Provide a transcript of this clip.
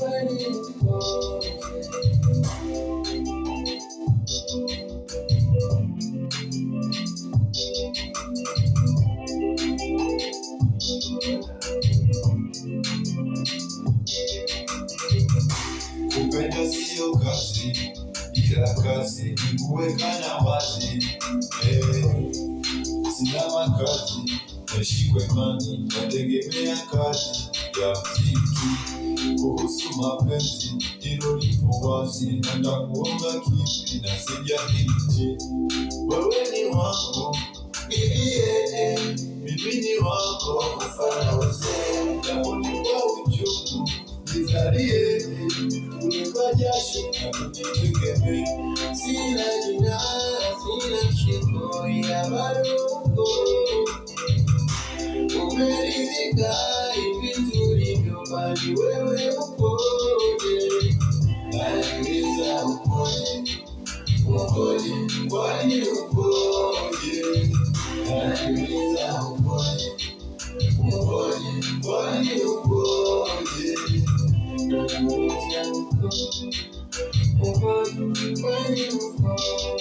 kwani upoje? Kupenda sio kazi, ila kazi ni kuwekana wazi. Sina makazi, naishi kwa imani, nategemea kazi ya mziki. Kuhusu mapenzi, hilo lipo wazi, natakuomba kipi na sijahiti. Wewe ni wangu, mimi ni wako, wakufa na uzee. Japo ni kwa uchungu, nizalie, kulipa jasho na kunitegemea. Sina jina, sina shingo ya marungu. Umeridhika hivi tulivyo, bali wewe upoje? Najiuliza upoje, upoje, kwani upoje? Najiuliza upoje, upoje, kwani upoje? Najiuliza upoje, upoje, kwani upoje?